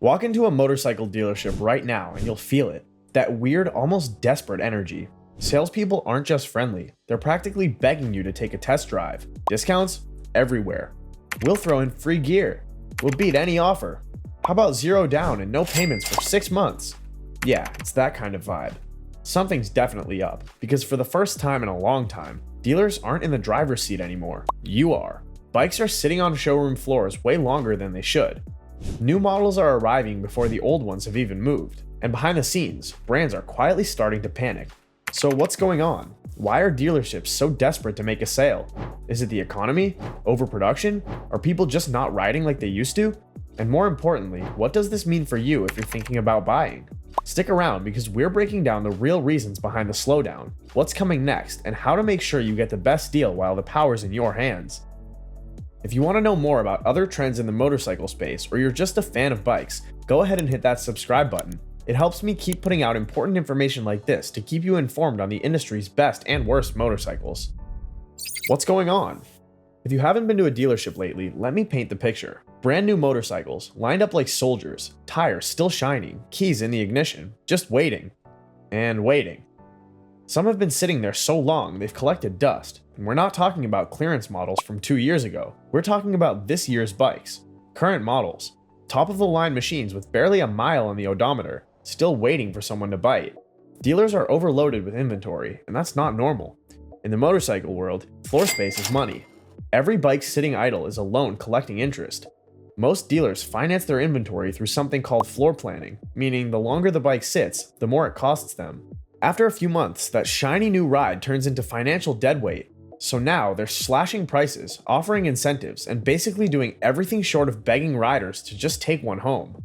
Walk into a motorcycle dealership right now and you'll feel it. That weird, almost desperate energy. Salespeople aren't just friendly, they're practically begging you to take a test drive. Discounts? Everywhere. We'll throw in free gear. We'll beat any offer. How about 0 down and no payments for 6 months? Yeah, it's that kind of vibe. Something's definitely up, because for the first time in a long time, dealers aren't in the driver's seat anymore. You are. Bikes are sitting on showroom floors way longer than they should. New models are arriving before the old ones have even moved. And behind the scenes, brands are quietly starting to panic. So what's going on? Why are dealerships so desperate to make a sale? Is it the economy? Overproduction? Are people just not riding like they used to? And more importantly, what does this mean for you if you're thinking about buying? Stick around because we're breaking down the real reasons behind the slowdown, what's coming next, and how to make sure you get the best deal while the power's in your hands. If you want to know more about other trends in the motorcycle space, or you're just a fan of bikes, go ahead and hit that subscribe button. It helps me keep putting out important information like this to keep you informed on the industry's best and worst motorcycles. What's going on? If you haven't been to a dealership lately, let me paint the picture. Brand new motorcycles, lined up like soldiers, tires still shining, keys in the ignition, just waiting. And waiting. Some have been sitting there so long they've collected dust, and we're not talking about clearance models from 2 years ago. We're talking about this year's bikes. Current models. Top of the line machines with barely a mile on the odometer, still waiting for someone to bite. Dealers are overloaded with inventory, and that's not normal. In the motorcycle world, floor space is money. Every bike sitting idle is a loan collecting interest. Most dealers finance their inventory through something called floor planning, meaning the longer the bike sits, the more it costs them. After a few months, that shiny new ride turns into financial deadweight. So now they're slashing prices, offering incentives, and basically doing everything short of begging riders to just take one home.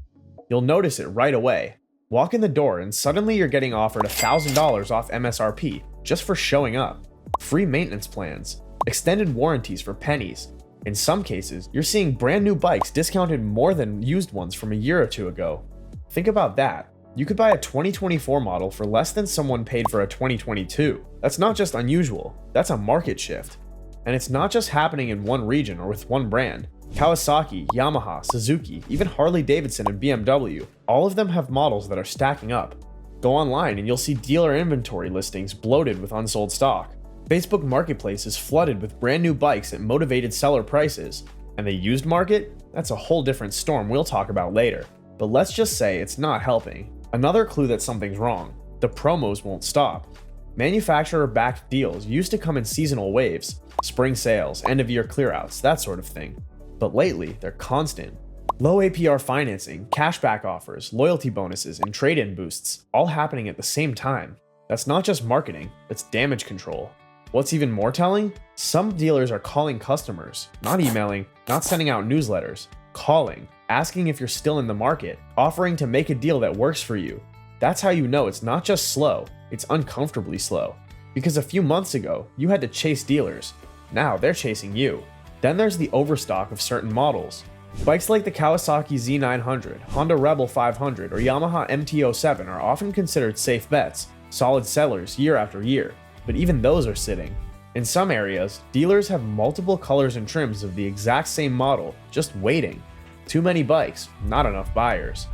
You'll notice it right away. Walk in the door and suddenly you're getting offered $1,000 off MSRP just for showing up. Free maintenance plans, extended warranties for pennies. In some cases, you're seeing brand new bikes discounted more than used ones from a year or two ago. Think about that. You could buy a 2024 model for less than someone paid for a 2022. That's not just unusual, that's a market shift. And it's not just happening in one region or with one brand. Kawasaki, Yamaha, Suzuki, even Harley-Davidson and BMW, all of them have models that are stacking up. Go online and you'll see dealer inventory listings bloated with unsold stock. Facebook Marketplace is flooded with brand new bikes at motivated seller prices. And the used market? That's a whole different storm we'll talk about later. But let's just say it's not helping. Another clue that something's wrong. The promos won't stop. Manufacturer-backed deals used to come in seasonal waves, spring sales, end-of-year clearouts, that sort of thing. But lately, they're constant. Low APR financing, cashback offers, loyalty bonuses, and trade-in boosts, all happening at the same time. That's not just marketing, it's damage control. What's even more telling? Some dealers are calling customers, not emailing, not sending out newsletters, calling, asking if you're still in the market, offering to make a deal that works for you. That's how you know it's not just slow, it's uncomfortably slow. Because a few months ago, you had to chase dealers. Now they're chasing you. Then there's the overstock of certain models. Bikes like the Kawasaki Z900, Honda Rebel 500, or Yamaha MT-07 are often considered safe bets, solid sellers year after year, but even those are sitting. In some areas, dealers have multiple colors and trims of the exact same model, just waiting. Too many bikes, not enough buyers.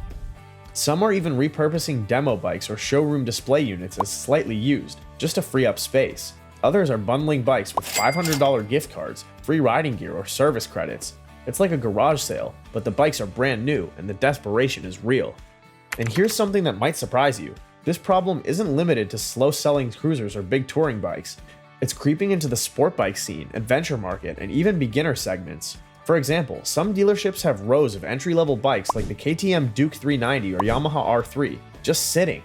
Some are even repurposing demo bikes or showroom display units as slightly used, just to free up space. Others are bundling bikes with $500 gift cards, free riding gear, or service credits. It's like a garage sale, but the bikes are brand new and the desperation is real. And here's something that might surprise you. This problem isn't limited to slow-selling cruisers or big touring bikes. It's creeping into the sport bike scene, adventure market, and even beginner segments. For example, some dealerships have rows of entry-level bikes like the KTM Duke 390 or Yamaha R3, just sitting.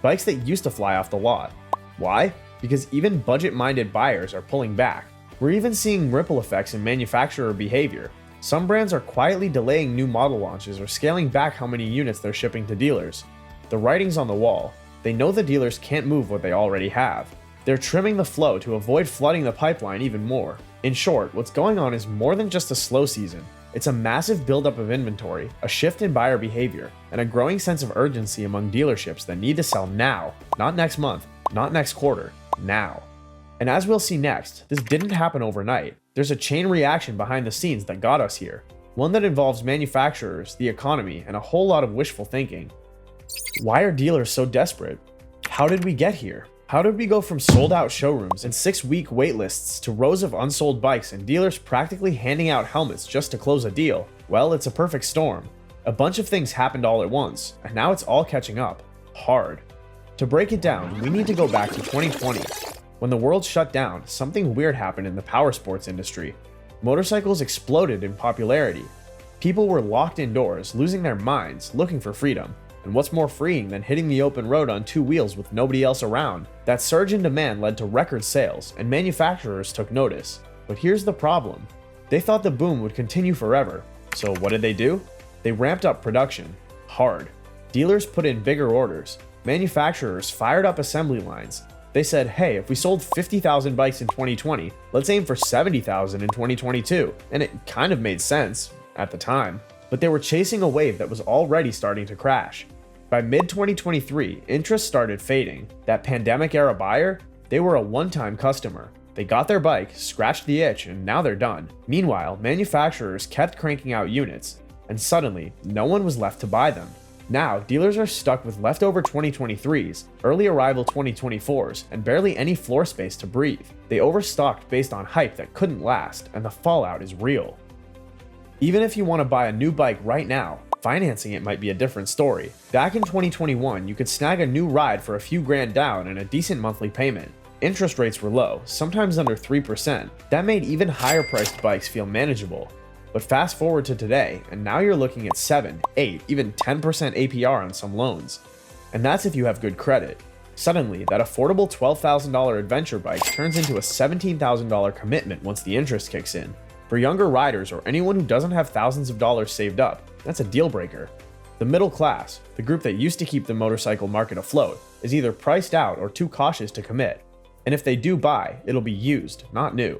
Bikes that used to fly off the lot. Why? Because even budget-minded buyers are pulling back. We're even seeing ripple effects in manufacturer behavior. Some brands are quietly delaying new model launches or scaling back how many units they're shipping to dealers. The writing's on the wall. They know the dealers can't move what they already have. They're trimming the flow to avoid flooding the pipeline even more. In short, what's going on is more than just a slow season. It's a massive buildup of inventory, a shift in buyer behavior, and a growing sense of urgency among dealerships that need to sell now, not next month, not next quarter, now. And as we'll see next, this didn't happen overnight. There's a chain reaction behind the scenes that got us here. one that involves manufacturers, the economy, and a whole lot of wishful thinking. Why are dealers so desperate? How did we get here? How did we go from sold-out showrooms and 6-week wait lists to rows of unsold bikes and dealers practically handing out helmets just to close a deal? Well, it's a perfect storm. A bunch of things happened all at once, and now it's all catching up. Hard. To break it down, we need to go back to 2020. When the world shut down, something weird happened in the power sports industry. Motorcycles exploded in popularity. People were locked indoors, losing their minds, looking for freedom. And what's more freeing than hitting the open road on 2 wheels with nobody else around? That surge in demand led to record sales, and manufacturers took notice. But here's the problem. They thought the boom would continue forever. So what did they do? They ramped up production. Hard. Dealers put in bigger orders. Manufacturers fired up assembly lines. They said, hey, if we sold 50,000 bikes in 2020, let's aim for 70,000 in 2022. And it kind of made sense at the time. But they were chasing a wave that was already starting to crash. By mid-2023, interest started fading. That pandemic-era buyer, they were a one-time customer. They got their bike, scratched the itch, and now they're done. Meanwhile, manufacturers kept cranking out units, and suddenly, no one was left to buy them. Now, dealers are stuck with leftover 2023s, early arrival 2024s, and barely any floor space to breathe. They overstocked based on hype that couldn't last, and the fallout is real. Even if you want to buy a new bike right now, financing it might be a different story. Back in 2021, you could snag a new ride for a few grand down and a decent monthly payment. Interest rates were low, sometimes under 3%. That made even higher priced bikes feel manageable. But fast forward to today, and now you're looking at 7, 8, even 10% APR on some loans. And that's if you have good credit. Suddenly, that affordable $12,000 adventure bike turns into a $17,000 commitment once the interest kicks in. For younger riders or anyone who doesn't have thousands of dollars saved up, that's a deal breaker. The middle class, the group that used to keep the motorcycle market afloat, is either priced out or too cautious to commit. And if they do buy, it'll be used, not new.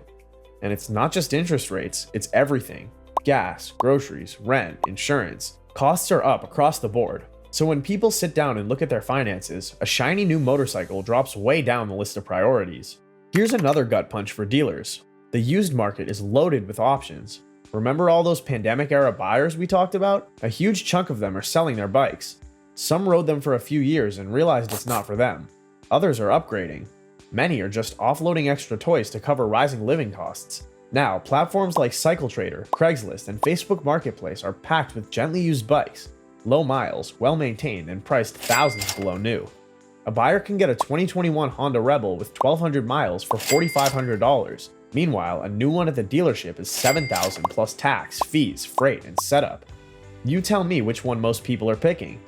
And it's not just interest rates, it's everything. Gas, groceries, rent, insurance. Costs are up across the board. So when people sit down and look at their finances, a shiny new motorcycle drops way down the list of priorities. Here's another gut punch for dealers. The used market is loaded with options. Remember all those pandemic-era buyers we talked about? A huge chunk of them are selling their bikes. Some rode them for a few years and realized it's not for them. Others are upgrading. Many are just offloading extra toys to cover rising living costs. Now, platforms like CycleTrader, Craigslist, and Facebook Marketplace are packed with gently used bikes, low miles, well-maintained, and priced thousands below new. A buyer can get a 2021 Honda Rebel with 1,200 miles for $4,500. Meanwhile, a new one at the dealership is $7,000 plus tax, fees, freight, and setup. You tell me which one most people are picking.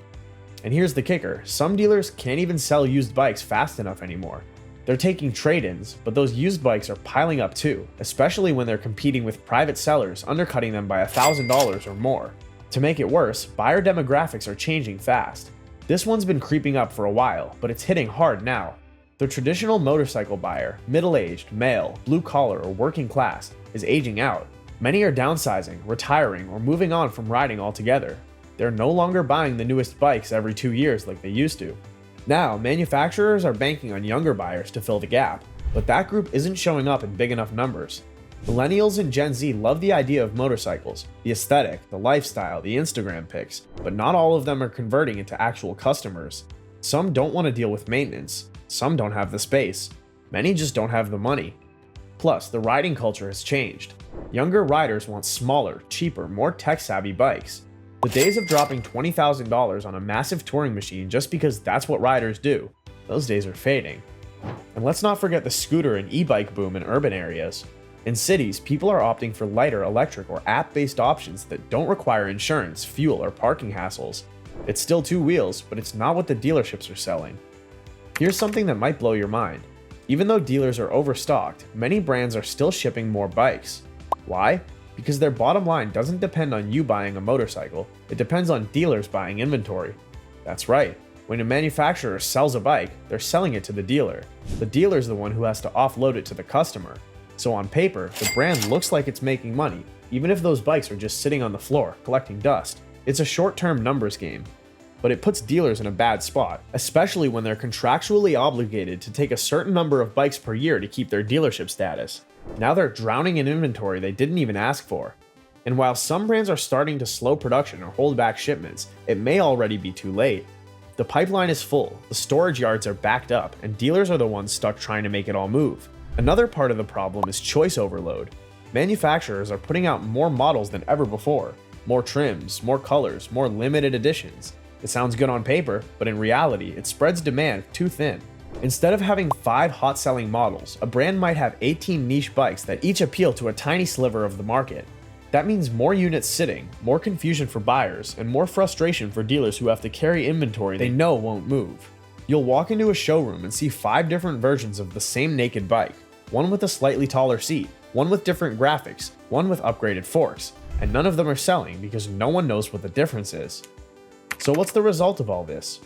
And here's the kicker, some dealers can't even sell used bikes fast enough anymore. They're taking trade-ins, but those used bikes are piling up too, especially when they're competing with private sellers undercutting them by $1,000 or more. To make it worse, buyer demographics are changing fast. This one's been creeping up for a while, but it's hitting hard now. The traditional motorcycle buyer, middle-aged, male, blue-collar, or working class, is aging out. Many are downsizing, retiring, or moving on from riding altogether. They're no longer buying the newest bikes every 2 years like they used to. Now, manufacturers are banking on younger buyers to fill the gap, but that group isn't showing up in big enough numbers. Millennials and Gen Z love the idea of motorcycles, the aesthetic, the lifestyle, the Instagram pics, but not all of them are converting into actual customers. Some don't want to deal with maintenance. Some don't have the space. Many just don't have the money. Plus, the riding culture has changed. Younger riders want smaller, cheaper, more tech-savvy bikes. The days of dropping $20,000 on a massive touring machine just because that's what riders do, those days are fading. And let's not forget the scooter and e-bike boom in urban areas. In cities, people are opting for lighter electric or app-based options that don't require insurance, fuel, or parking hassles. It's still 2 wheels, but it's not what the dealerships are selling. Here's something that might blow your mind. Even though dealers are overstocked, many brands are still shipping more bikes. Why? Because their bottom line doesn't depend on you buying a motorcycle, it depends on dealers buying inventory. That's right, when a manufacturer sells a bike, they're selling it to the dealer. The dealer's the one who has to offload it to the customer. So on paper, the brand looks like it's making money, even if those bikes are just sitting on the floor, collecting dust. It's a short-term numbers game. But it puts dealers in a bad spot, especially when they're contractually obligated to take a certain number of bikes per year to keep their dealership status. Now they're drowning in inventory they didn't even ask for. And while some brands are starting to slow production or hold back shipments, it may already be too late. The pipeline is full, the storage yards are backed up, and dealers are the ones stuck trying to make it all move. Another part of the problem is choice overload. Manufacturers are putting out more models than ever before. More trims, more colors, more limited editions. It sounds good on paper, but in reality, it spreads demand too thin. Instead of having 5 hot-selling models, a brand might have 18 niche bikes that each appeal to a tiny sliver of the market. That means more units sitting, more confusion for buyers, and more frustration for dealers who have to carry inventory they know won't move. You'll walk into a showroom and see 5 different versions of the same naked bike, one with a slightly taller seat, one with different graphics, one with upgraded forks, and none of them are selling because no one knows what the difference is. So what's the result of all this?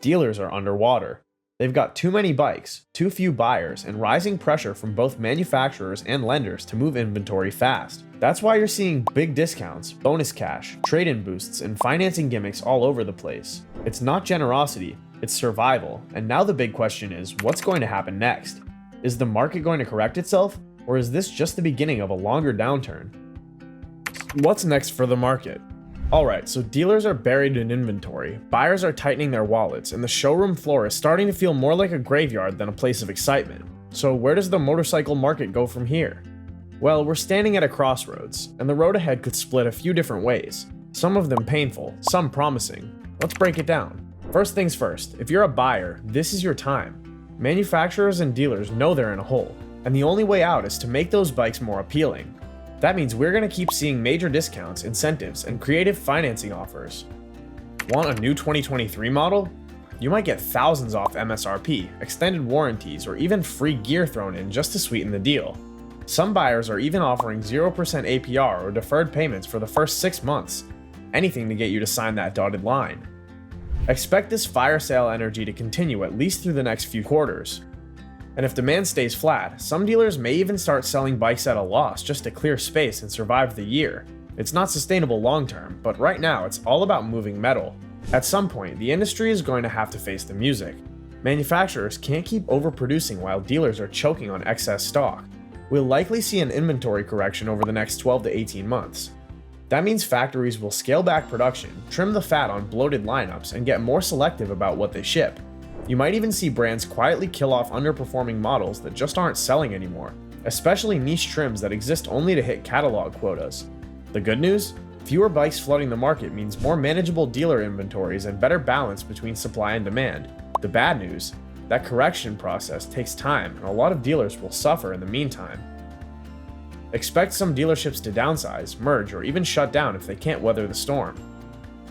Dealers are underwater. They've got too many bikes, too few buyers, and rising pressure from both manufacturers and lenders to move inventory fast. That's why you're seeing big discounts, bonus cash, trade-in boosts, and financing gimmicks all over the place. It's not generosity, it's survival, and now the big question is, what's going to happen next? Is the market going to correct itself, or is this just the beginning of a longer downturn? What's next for the market? Alright, so dealers are buried in inventory, buyers are tightening their wallets, and the showroom floor is starting to feel more like a graveyard than a place of excitement. So where does the motorcycle market go from here? Well, we're standing at a crossroads, and the road ahead could split a few different ways. Some of them painful, some promising. Let's break it down. First things first, if you're a buyer, this is your time. Manufacturers and dealers know they're in a hole, and the only way out is to make those bikes more appealing. That means we're going to keep seeing major discounts, incentives, and creative financing offers. Want a new 2023 model? You might get thousands off MSRP, extended warranties, or even free gear thrown in just to sweeten the deal. Some buyers are even offering 0% APR or deferred payments for the first 6 months, anything to get you to sign that dotted line. Expect this fire sale energy to continue at least through the next few quarters. And if demand stays flat, some dealers may even start selling bikes at a loss just to clear space and survive the year. It's not sustainable long term, but right now it's all about moving metal. At some point, the industry is going to have to face the music. Manufacturers can't keep overproducing while dealers are choking on excess stock. We'll likely see an inventory correction over the next 12 to 18 months. That means factories will scale back production, trim the fat on bloated lineups, and get more selective about what they ship. You might even see brands quietly kill off underperforming models that just aren't selling anymore, especially niche trims that exist only to hit catalog quotas. The good news? Fewer bikes flooding the market means more manageable dealer inventories and better balance between supply and demand. The bad news? That correction process takes time, and a lot of dealers will suffer in the meantime. Expect some dealerships to downsize, merge, or even shut down if they can't weather the storm.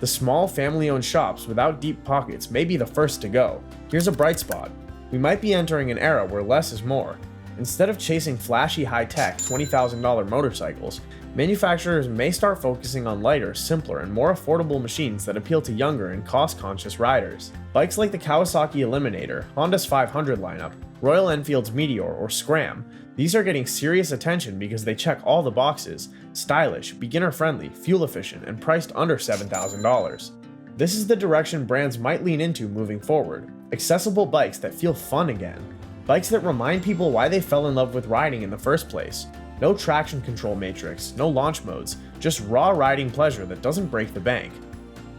The small family-owned shops without deep pockets may be the first to go. Here's a bright spot. We might be entering an era where less is more. Instead of chasing flashy high-tech $20,000 motorcycles, manufacturers may start focusing on lighter, simpler, and more affordable machines that appeal to younger and cost-conscious riders. Bikes like the Kawasaki Eliminator, Honda's 500 lineup, Royal Enfield's Meteor, or Scram, these are getting serious attention because they check all the boxes: stylish, beginner-friendly, fuel-efficient, and priced under $7,000. This is the direction brands might lean into moving forward. Accessible bikes that feel fun again. Bikes that remind people why they fell in love with riding in the first place. No traction control matrix, no launch modes, just raw riding pleasure that doesn't break the bank.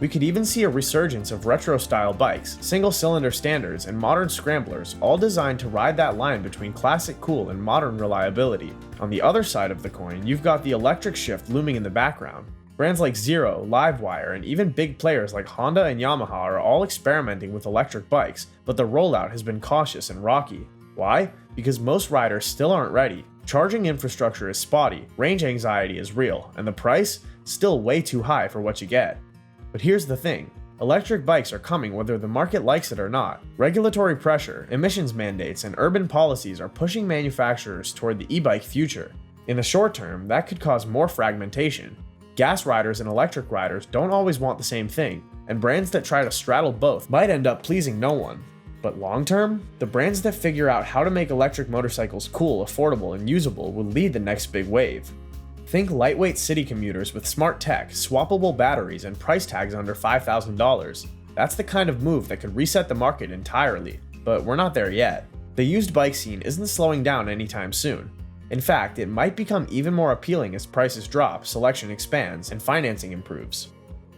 We could even see a resurgence of retro-style bikes, single-cylinder standards, and modern scramblers, all designed to ride that line between classic cool and modern reliability. On the other side of the coin, you've got the electric shift looming in the background. Brands like Zero, Livewire, and even big players like Honda and Yamaha are all experimenting with electric bikes, but the rollout has been cautious and rocky. Why? Because most riders still aren't ready. Charging infrastructure is spotty, range anxiety is real, and the price? Still way too high for what you get. But here's the thing. Electric bikes are coming whether the market likes it or not. Regulatory pressure, emissions mandates, and urban policies are pushing manufacturers toward the e-bike future. In the short term, that could cause more fragmentation. Gas riders and electric riders don't always want the same thing, and brands that try to straddle both might end up pleasing no one. But long term, the brands that figure out how to make electric motorcycles cool, affordable, and usable will lead the next big wave. Think lightweight city commuters with smart tech, swappable batteries, and price tags under $5,000. That's the kind of move that could reset the market entirely, but we're not there yet. The used bike scene isn't slowing down anytime soon. In fact, it might become even more appealing as prices drop, selection expands, and financing improves.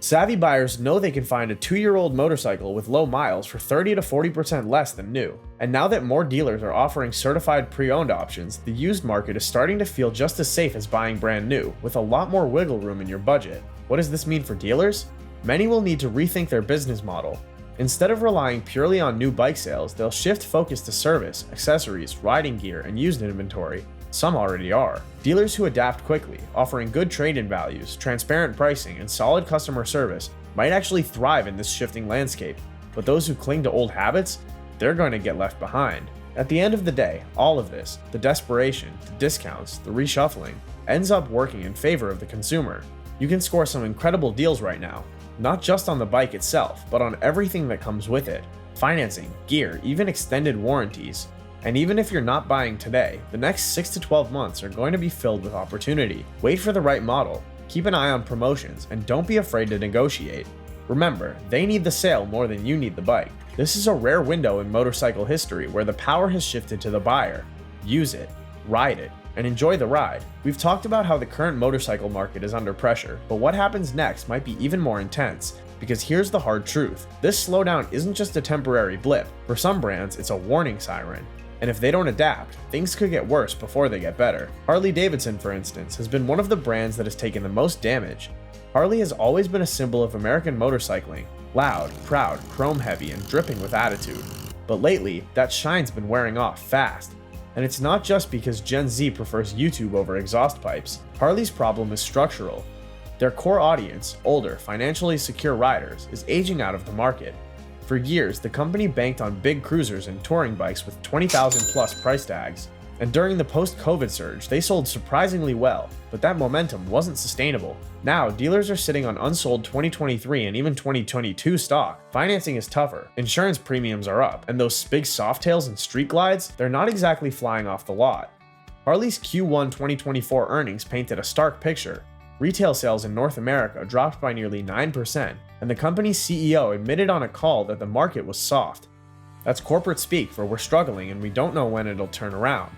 Savvy buyers know they can find a 2-year-old motorcycle with low miles for 30 to 40% less than new. And now that more dealers are offering certified pre-owned options, the used market is starting to feel just as safe as buying brand new, with a lot more wiggle room in your budget. What does this mean for dealers? Many will need to rethink their business model. Instead of relying purely on new bike sales, they'll shift focus to service, accessories, riding gear, and used inventory. Some already are. Dealers who adapt quickly, offering good trade-in values, transparent pricing, and solid customer service might actually thrive in this shifting landscape, but those who cling to old habits, they're going to get left behind. At the end of the day, all of this, the desperation, the discounts, the reshuffling, ends up working in favor of the consumer. You can score some incredible deals right now, not just on the bike itself, but on everything that comes with it. Financing, gear, even extended warranties. And even if you're not buying today, the next 6 to 12 months are going to be filled with opportunity. Wait for the right model, keep an eye on promotions, and don't be afraid to negotiate. Remember, they need the sale more than you need the bike. This is a rare window in motorcycle history where the power has shifted to the buyer. Use it, ride it, and enjoy the ride. We've talked about how the current motorcycle market is under pressure, but what happens next might be even more intense. Because here's the hard truth. This slowdown isn't just a temporary blip. For some brands, it's a warning siren. And if they don't adapt, things could get worse before they get better. Harley-Davidson, for instance, has been one of the brands that has taken the most damage. Harley has always been a symbol of American motorcycling, loud, proud, chrome-heavy, and dripping with attitude. But lately, that shine's been wearing off fast. And it's not just because Gen Z prefers YouTube over exhaust pipes. Harley's problem is structural. Their core audience, older, financially secure riders, is aging out of the market. For years, the company banked on big cruisers and touring bikes with 20,000 plus price tags. And during the post-COVID surge, they sold surprisingly well, but that momentum wasn't sustainable. Now, dealers are sitting on unsold 2023 and even 2022 stock. Financing is tougher, insurance premiums are up, and those big Softails and Street Glides, they're not exactly flying off the lot. Harley's Q1 2024 earnings painted a stark picture. Retail sales in North America dropped by nearly 9%, and the company's CEO admitted on a call that the market was soft. That's corporate speak for we're struggling and we don't know when it'll turn around.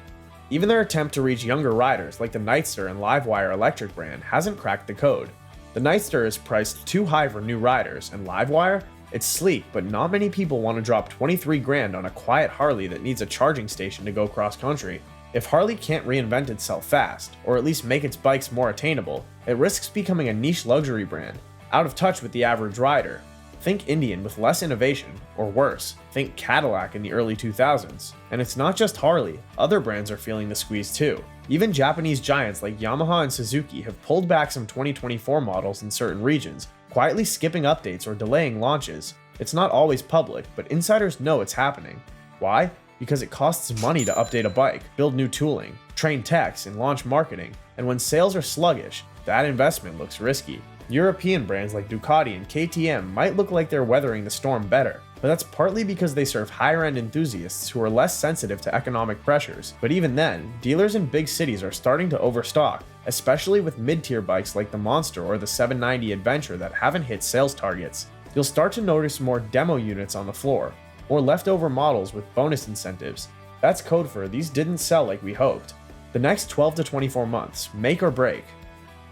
Even their attempt to reach younger riders like the Nightster and Livewire electric brand hasn't cracked the code. The Nightster is priced too high for new riders, and Livewire? It's sleek, but not many people want to drop 23 grand on a quiet Harley that needs a charging station to go cross country. If Harley can't reinvent itself fast, or at least make its bikes more attainable, it risks becoming a niche luxury brand, out of touch with the average rider. Think Indian with less innovation, or worse, think Cadillac in the early 2000s. And it's not just Harley, other brands are feeling the squeeze too. Even Japanese giants like Yamaha and Suzuki have pulled back some 2024 models in certain regions, quietly skipping updates or delaying launches. It's not always public, but insiders know it's happening. Why? Because it costs money to update a bike, build new tooling, train techs, and launch marketing. And when sales are sluggish, that investment looks risky. European brands like Ducati and KTM might look like they're weathering the storm better, but that's partly because they serve higher-end enthusiasts who are less sensitive to economic pressures. But even then, dealers in big cities are starting to overstock, especially with mid-tier bikes like the Monster or the 790 Adventure that haven't hit sales targets. You'll start to notice more demo units on the floor, or leftover models with bonus incentives. That's code for these didn't sell like we hoped. The next 12 to 24 months, make or break.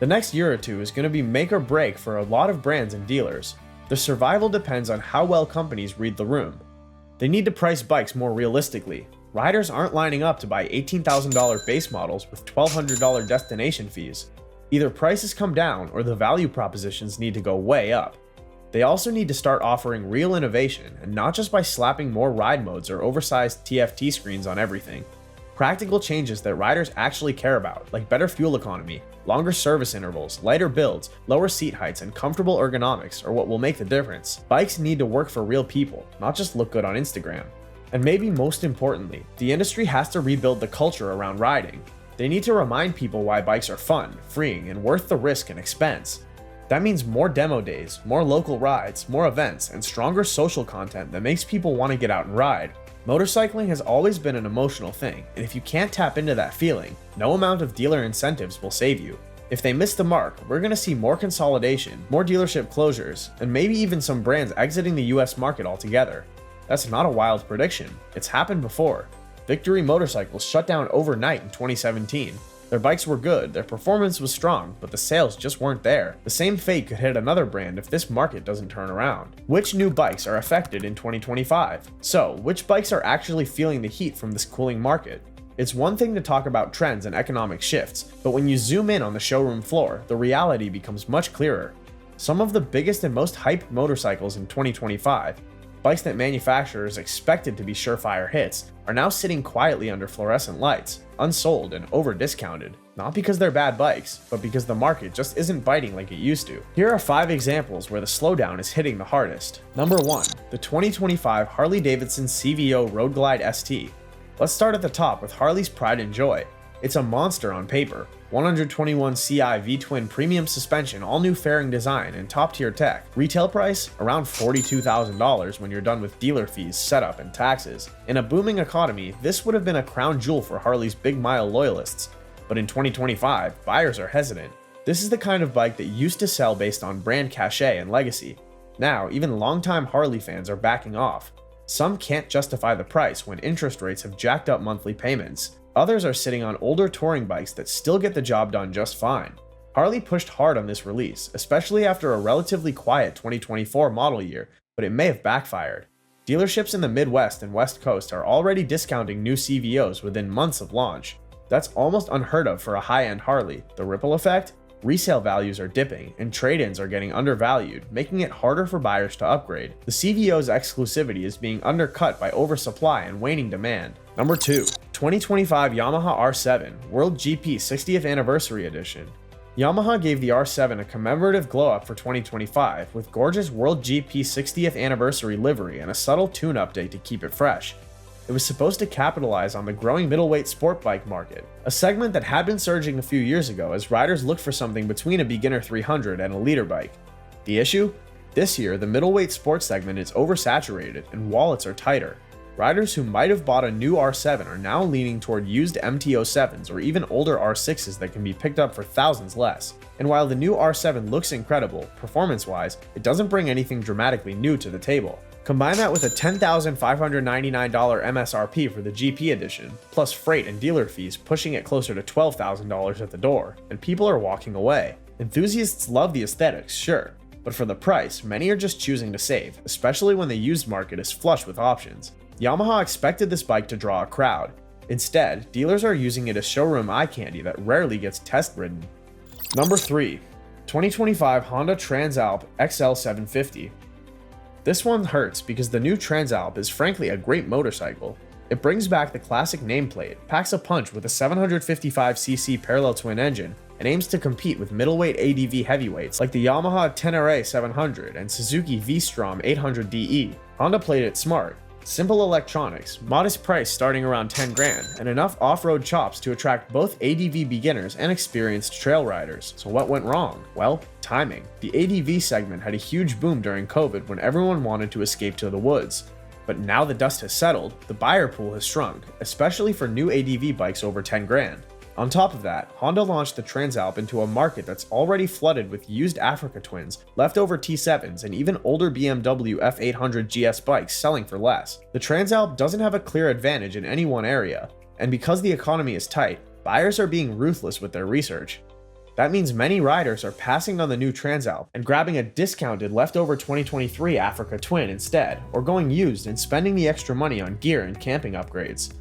The next year or two is going to be make or break for a lot of brands and dealers. The survival depends on how well companies read the room. They need to price bikes more realistically. Riders aren't lining up to buy $18,000 base models with $1,200 destination fees. Either prices come down or the value propositions need to go way up. They also need to start offering real innovation, and not just by slapping more ride modes or oversized TFT screens on everything. Practical changes that riders actually care about, like better fuel economy, longer service intervals, lighter builds, lower seat heights, and comfortable ergonomics are what will make the difference. Bikes need to work for real people, not just look good on Instagram. And maybe most importantly, the industry has to rebuild the culture around riding. They need to remind people why bikes are fun, freeing, and worth the risk and expense. That means more demo days, more local rides, more events, and stronger social content that makes people want to get out and ride. Motorcycling has always been an emotional thing, and if you can't tap into that feeling, no amount of dealer incentives will save you. If they miss the mark, we're going to see more consolidation, more dealership closures, and maybe even some brands exiting the US market altogether. That's not a wild prediction, it's happened before. Victory Motorcycles shut down overnight in 2017. Their bikes were good, their performance was strong, but the sales just weren't there. The same fate could hit another brand if this market doesn't turn around. Which new bikes are affected in 2025? So, which bikes are actually feeling the heat from this cooling market? It's one thing to talk about trends and economic shifts, but when you zoom in on the showroom floor, the reality becomes much clearer. Some of the biggest and most hyped motorcycles in 2025, bikes that manufacturers expected to be surefire hits, are now sitting quietly under fluorescent lights, unsold and over-discounted. Not because they're bad bikes, but because the market just isn't biting like it used to. Here are 5 examples where the slowdown is hitting the hardest. Number 1. The 2025 Harley-Davidson CVO Road Glide ST. Let's start at the top with Harley's pride and joy. It's a monster on paper. 121 CI V-twin premium suspension, all new fairing design, and top-tier tech. Retail price? Around $42,000 when you're done with dealer fees, setup, and taxes. In a booming economy, this would have been a crown jewel for Harley's big mile loyalists. But in 2025, buyers are hesitant. This is the kind of bike that used to sell based on brand cachet and legacy. Now, even longtime Harley fans are backing off. Some can't justify the price when interest rates have jacked up monthly payments. Others are sitting on older touring bikes that still get the job done just fine. Harley pushed hard on this release, especially after a relatively quiet 2024 model year, but it may have backfired. Dealerships in the Midwest and West Coast are already discounting new CVOs within months of launch. That's almost unheard of for a high-end Harley. The ripple effect? Resale values are dipping, and trade-ins are getting undervalued, making it harder for buyers to upgrade. The CVO's exclusivity is being undercut by oversupply and waning demand. Number 2. 2025 Yamaha R7 World GP 60th Anniversary Edition. Yamaha gave the R7 a commemorative glow-up for 2025 with gorgeous World GP 60th Anniversary livery and a subtle tune update to keep it fresh. It was supposed to capitalize on the growing middleweight sport bike market, a segment that had been surging a few years ago as riders looked for something between a beginner 300 and a leader bike. The issue? This year, the middleweight sports segment is oversaturated and wallets are tighter. Riders who might have bought a new R7 are now leaning toward used MT-07s or even older R6s that can be picked up for thousands less. And while the new R7 looks incredible, performance-wise, it doesn't bring anything dramatically new to the table. Combine that with a $10,599 MSRP for the GP edition, plus freight and dealer fees pushing it closer to $12,000 at the door, and people are walking away. Enthusiasts love the aesthetics, sure, but for the price, many are just choosing to save, especially when the used market is flush with options. Yamaha expected this bike to draw a crowd. Instead, dealers are using it as showroom eye candy that rarely gets test-ridden. Number 3. 2025 Honda Transalp XL750. This one hurts because the new Transalp is frankly a great motorcycle. It brings back the classic nameplate, packs a punch with a 755cc parallel twin engine, and aims to compete with middleweight ADV heavyweights like the Yamaha Tenere 700 and Suzuki V-Strom 800DE. Honda played it smart. Simple electronics, modest price starting around 10 grand, and enough off-road chops to attract both ADV beginners and experienced trail riders. So what went wrong? Well, timing. The ADV segment had a huge boom during COVID when everyone wanted to escape to the woods. But now the dust has settled, the buyer pool has shrunk, especially for new ADV bikes over 10 grand. On top of that, Honda launched the Transalp into a market that's already flooded with used Africa Twins, leftover T7s, and even older BMW F800 GS bikes selling for less. The Transalp doesn't have a clear advantage in any one area, and because the economy is tight, buyers are being ruthless with their research. That means many riders are passing on the new Transalp and grabbing a discounted leftover 2023 Africa Twin instead, or going used and spending the extra money on gear and camping upgrades.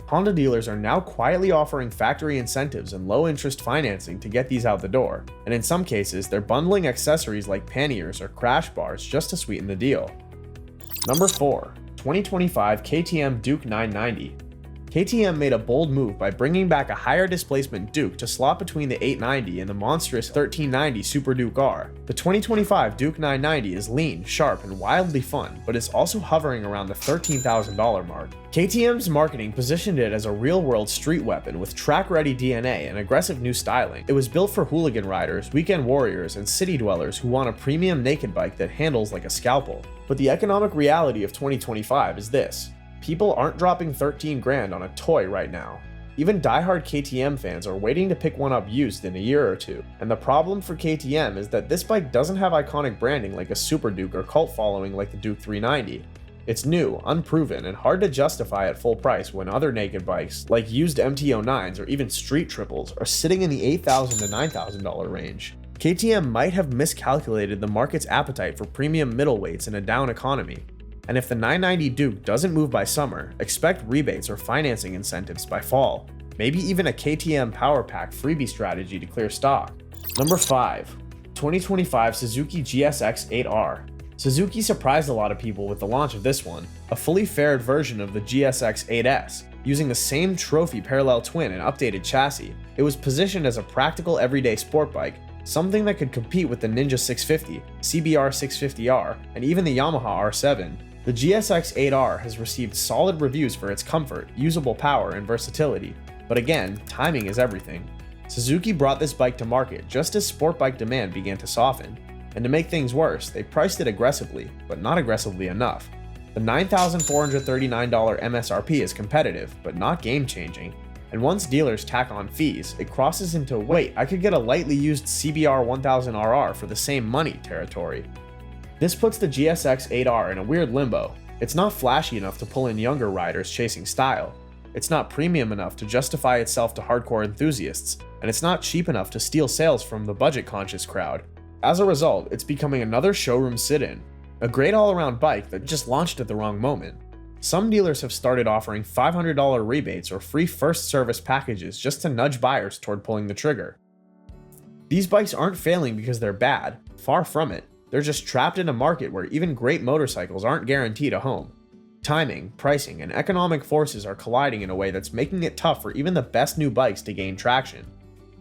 Honda dealers are now quietly offering factory incentives and low-interest financing to get these out the door, and in some cases, they're bundling accessories like panniers or crash bars just to sweeten the deal. Number 4. 2025 KTM Duke 990. KTM made a bold move by bringing back a higher displacement Duke to slot between the 890 and the monstrous 1390 Super Duke R. The 2025 Duke 990 is lean, sharp, and wildly fun, but it's also hovering around the $13,000 mark. KTM's marketing positioned it as a real-world street weapon with track-ready DNA and aggressive new styling. It was built for hooligan riders, weekend warriors, and city dwellers who want a premium naked bike that handles like a scalpel. But the economic reality of 2025 is this. People aren't dropping 13 grand on a toy right now. Even diehard KTM fans are waiting to pick one up used in a year or two. And the problem for KTM is that this bike doesn't have iconic branding like a Super Duke or cult following like the Duke 390. It's new, unproven, and hard to justify at full price when other naked bikes, like used MT-09s or even street triples, are sitting in the $8,000 to $9,000 range. KTM might have miscalculated the market's appetite for premium middleweights in a down economy. And if the 990 Duke doesn't move by summer, expect rebates or financing incentives by fall. Maybe even a KTM Power Pack freebie strategy to clear stock. Number 5. 2025 Suzuki GSX 8R. Suzuki surprised a lot of people with the launch of this one, a fully faired version of the GSX 8S, using the same trophy parallel twin and updated chassis. It was positioned as a practical everyday sport bike, something that could compete with the Ninja 650, CBR 650R, and even the Yamaha R7. The GSX 8R has received solid reviews for its comfort, usable power, and versatility, but again, timing is everything. Suzuki brought this bike to market just as sport bike demand began to soften, and to make things worse, they priced it aggressively, but not aggressively enough. The $9,439 MSRP is competitive, but not game-changing, and once dealers tack on fees, it crosses into wait, I could get a lightly used CBR 1000RR for the same money territory. This puts the GSX 8R in a weird limbo. It's not flashy enough to pull in younger riders chasing style. It's not premium enough to justify itself to hardcore enthusiasts, and it's not cheap enough to steal sales from the budget-conscious crowd. As a result, it's becoming another showroom sit-in, a great all-around bike that just launched at the wrong moment. Some dealers have started offering $500 rebates or free first service packages just to nudge buyers toward pulling the trigger. These bikes aren't failing because they're bad, far from it. They're just trapped in a market where even great motorcycles aren't guaranteed a home. Timing, pricing, and economic forces are colliding in a way that's making it tough for even the best new bikes to gain traction.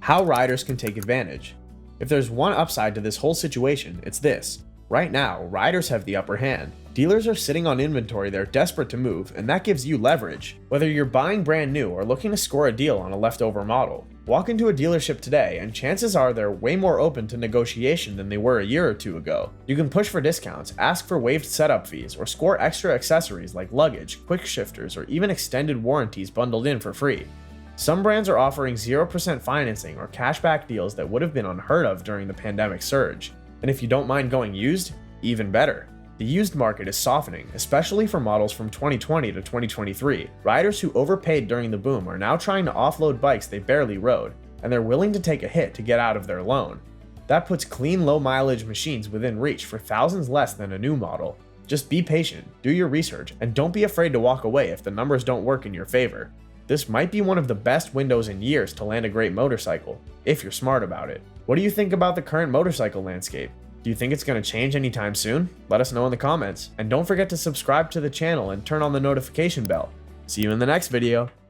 How riders can take advantage. If there's one upside to this whole situation, it's this. Right now, riders have the upper hand. Dealers are sitting on inventory they're desperate to move, and that gives you leverage. Whether you're buying brand new or looking to score a deal on a leftover model, walk into a dealership today and chances are they're way more open to negotiation than they were a year or two ago. You can push for discounts, ask for waived setup fees, or score extra accessories like luggage, quick shifters, or even extended warranties bundled in for free. Some brands are offering 0% financing or cashback deals that would have been unheard of during the pandemic surge. And if you don't mind going used, even better. The used market is softening, especially for models from 2020 to 2023. Riders who overpaid during the boom are now trying to offload bikes they barely rode, and they're willing to take a hit to get out of their loan. That puts clean, low-mileage machines within reach for thousands less than a new model. Just be patient, do your research, and don't be afraid to walk away if the numbers don't work in your favor. This might be one of the best windows in years to land a great motorcycle, if you're smart about it. What do you think about the current motorcycle landscape? Do you think it's going to change anytime soon? Let us know in the comments. And don't forget to subscribe to the channel and turn on the notification bell. See you in the next video.